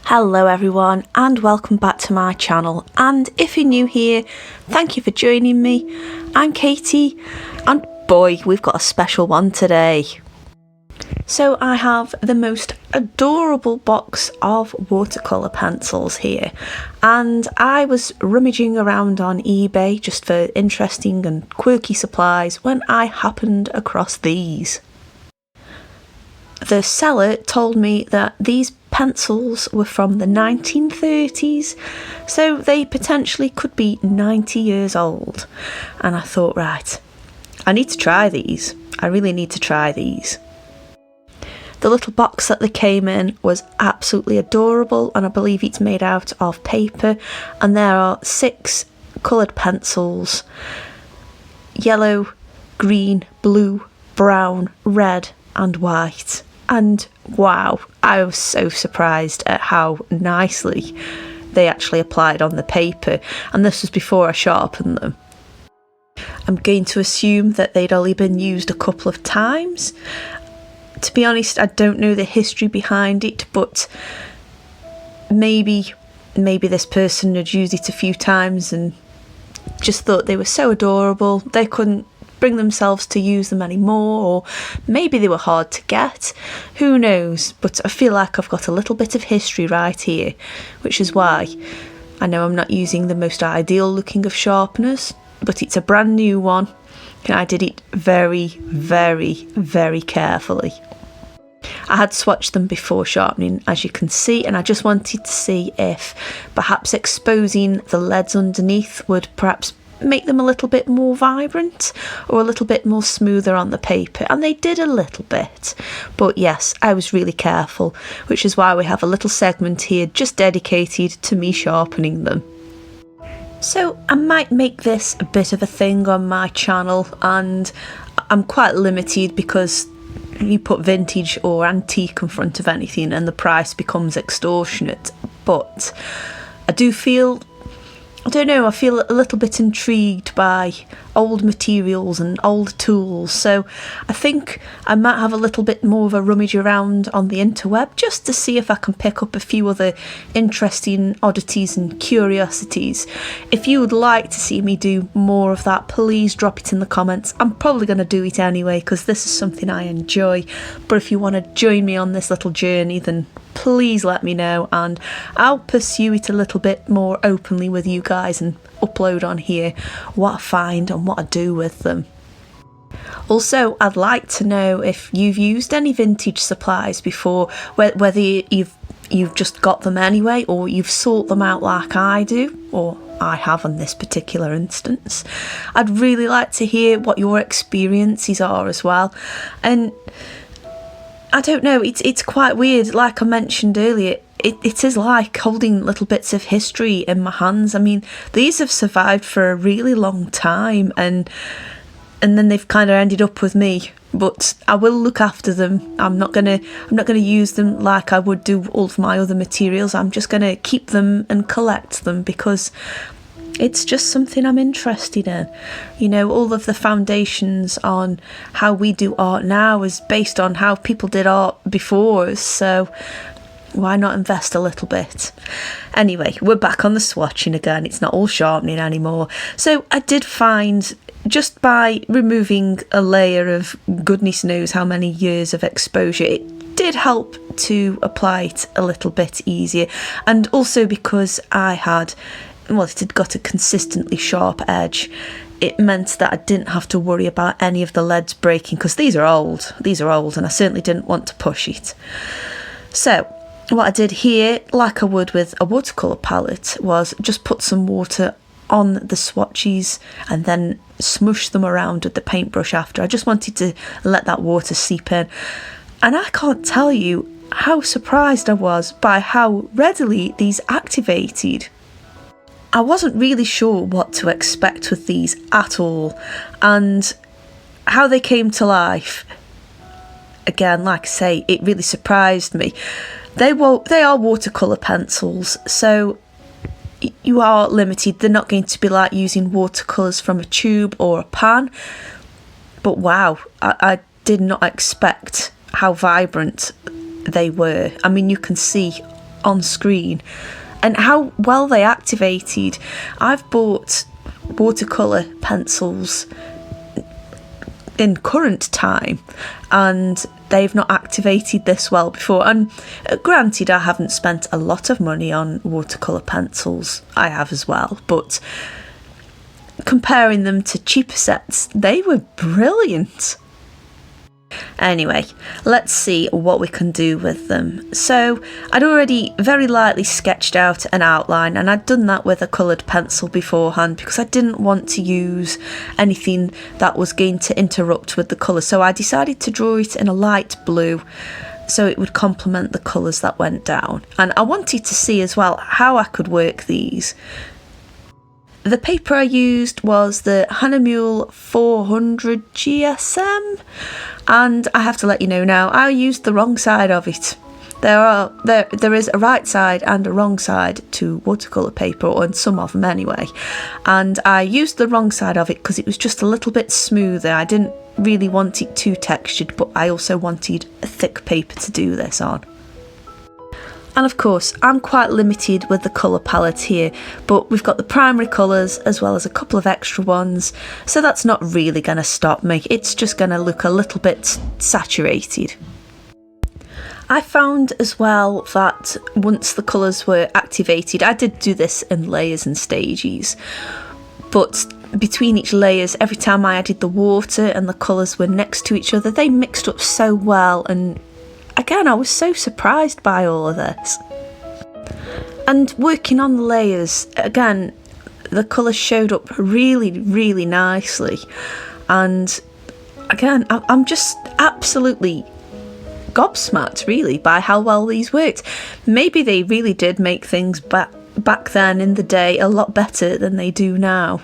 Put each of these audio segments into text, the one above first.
Hello everyone and welcome back to my channel, and if you're new here, thank you for joining me. I'm Katie and boy, we've got a special one today. So I have the most adorable box of watercolour pencils here, and I was rummaging around on eBay just for interesting and quirky supplies when I happened across these. The seller told me that these pencils were from the 1930s, so they potentially could be 90 years old. And I thought, right, I need to try these. I really need to try these. The little box that they came in was absolutely adorable, and I believe it's made out of paper, and there are 6 coloured pencils: yellow, green, blue, brown, red and white. And wow, I was so surprised at how nicely they actually applied on the paper, and this was before I sharpened them. I'm going to assume that they'd only been used a couple of times. To be honest, I don't know the history behind it, but maybe this person had used it a few times and just thought they were so adorable they couldn't bring themselves to use them anymore, or maybe they were hard to get. Who knows? But I feel like I've got a little bit of history right here, which is why I know I'm not using the most ideal looking of sharpeners, but it's a brand new one and I did it very, very, very carefully. I had swatched them before sharpening, as you can see, and I just wanted to see if perhaps exposing the leads underneath would perhaps make them a little bit more vibrant or a little bit more smoother on the paper, and they did a little bit. But yes, I was really careful, which is why we have a little segment here just dedicated to me sharpening them. So I might make this a bit of a thing on my channel, and I'm quite limited because you put vintage or antique in front of anything and the price becomes extortionate. But I do feel, I don't know, I feel a little bit intrigued by old materials and old tools, so I think I might have a little bit more of a rummage around on the interweb just to see if I can pick up a few other interesting oddities and curiosities. If you would like to see me do more of that, please drop it in the comments. I'm probably going to do it anyway because this is something I enjoy, but if you want to join me on this little journey, then please let me know and I'll pursue it a little bit more openly with you guys and upload on here what I find and what I do with them. Also, I'd like to know if you've used any vintage supplies before, whether you've just got them anyway or you've sought them out like I do, or I have in this particular instance. I'd really like to hear what your experiences are as well. And I don't know, it's quite weird, like I mentioned earlier, it is like holding little bits of history in my hands. I mean, these have survived for a really long time, and then they've kind of ended up with me, but I will look after them. I'm not gonna use them like I would do all of my other materials. I'm just gonna keep them and collect them because it's just something I'm interested in. You know, all of the foundations on how we do art now is based on how people did art before us, so why not invest a little bit? Anyway, we're back on the swatching again. It's not all sharpening anymore. So I did find, just by removing a layer of goodness knows how many years of exposure, it did help to apply it a little bit easier. And also because I had, well, it had got a consistently sharp edge, it meant that I didn't have to worry about any of the leads breaking, because these are old and I certainly didn't want to push it. So what I did here, like I would with a watercolour palette, was just put some water on the swatches and then smush them around with the paintbrush after. I just wanted to let that water seep in, and I can't tell you how surprised I was by how readily these activated. I wasn't really sure what to expect with these at all, and how they came to life, again, like I say, it really surprised me. They are watercolour pencils, so you are limited. They're not going to be like using watercolours from a tube or a pan, but wow, I did not expect how vibrant they were. I mean, you can see on screen and how well they activated. I've bought watercolour pencils in current time and they've not activated this well before. And granted, I haven't spent a lot of money on watercolour pencils. I have as well, but comparing them to cheaper sets, they were brilliant. Anyway, let's see what we can do with them. So I'd already very lightly sketched out an outline, and I'd done that with a coloured pencil beforehand because I didn't want to use anything that was going to interrupt with the colour. So I decided to draw it in a light blue so it would complement the colours that went down. And I wanted to see as well how I could work these. The paper I used was the Hahnemühle 400 GSM, and I have to let you know now, I used the wrong side of it. There is a right side and a wrong side to watercolour paper, or in some of them anyway, and I used the wrong side of it because it was just a little bit smoother. I didn't really want it too textured, but I also wanted a thick paper to do this on. And of course, I'm quite limited with the colour palette here, but we've got the primary colours as well as a couple of extra ones, so that's not really going to stop me. It's just going to look a little bit saturated. I found as well that once the colours were activated, I did do this in layers and stages, but between each layers, every time I added the water and the colours were next to each other, they mixed up so well, and again, I was so surprised by all of this. And working on the layers, again, the colours showed up really, really nicely. And again, I'm just absolutely gobsmacked, really, by how well these worked. Maybe they really did make things back then in the day a lot better than they do now.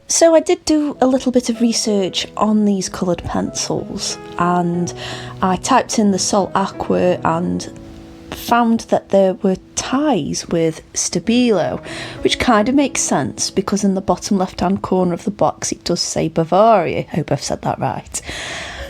So I did do a little bit of research on these coloured pencils, and I typed in the Sol Aqua and found that there were ties with Stabilo, which kind of makes sense because in the bottom left hand corner of the box it does say Bavaria. I hope I've said that right.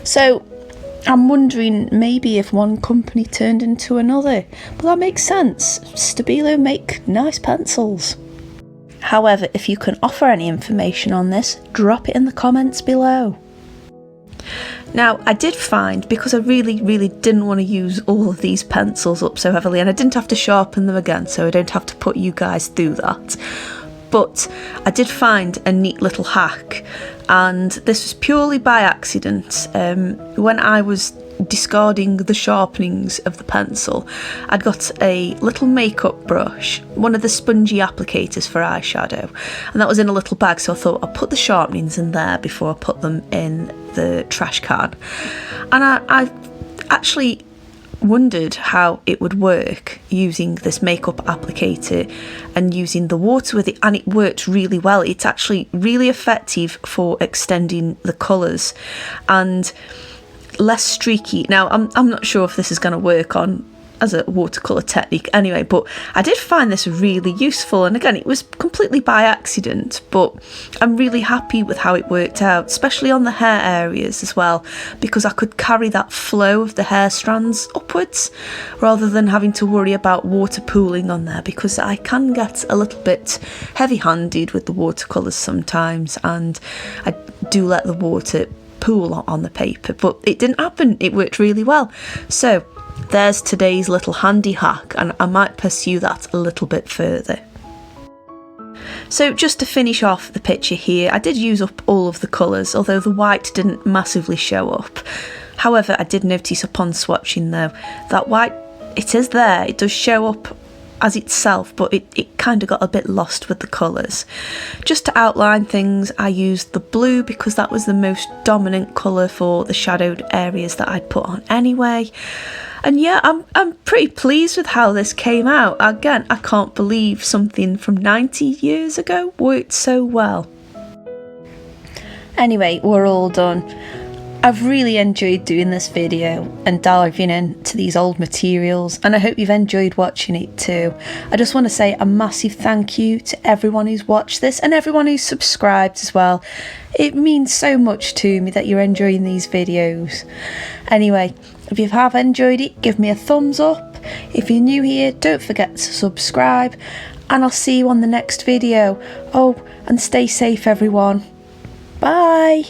So I'm wondering maybe if one company turned into another. Well, that makes sense. Stabilo make nice pencils. However, if you can offer any information on this, drop it in the comments below. Now, I did find, because I really, really didn't want to use all of these pencils up so heavily, and I didn't have to sharpen them again, so I don't have to put you guys through that, but I did find a neat little hack, and this was purely by accident. When I was discarding the sharpenings of the pencil, I'd got a little makeup brush, one of the spongy applicators for eyeshadow, and that was in a little bag, so I thought I'll put the sharpenings in there before I put them in the trash can. And I actually wondered how it would work using this makeup applicator and using the water with it, and it worked really well. It's actually really effective for extending the colours and less streaky. Now, I'm not sure if this is going to work on as a watercolour technique anyway, but I did find this really useful, and again, it was completely by accident, but I'm really happy with how it worked out, especially on the hair areas as well, because I could carry that flow of the hair strands upwards rather than having to worry about water pooling on there, because I can get a little bit heavy-handed with the watercolours sometimes, and I do let the water pool on the paper, but it didn't happen. It worked really well. So there's today's little handy hack, and I might pursue that a little bit further. So just to finish off the picture here, I did use up all of the colours, although the white didn't massively show up. However, I did notice upon swatching though, that white, it is there, it does show up as itself, but it kind of got a bit lost with the colours. Just to outline things, I used the blue because that was the most dominant colour for the shadowed areas that I'd put on anyway. And yeah, I'm pretty pleased with how this came out. Again, I can't believe something from 90 years ago worked so well. Anyway, we're all done. I've really enjoyed doing this video and diving into these old materials, and I hope you've enjoyed watching it too. I just want to say a massive thank you to everyone who's watched this and everyone who's subscribed as well. It means so much to me that you're enjoying these videos. Anyway, if you have enjoyed it, give me a thumbs up. If you're new here, don't forget to subscribe, and I'll see you on the next video. Oh, and stay safe everyone. Bye.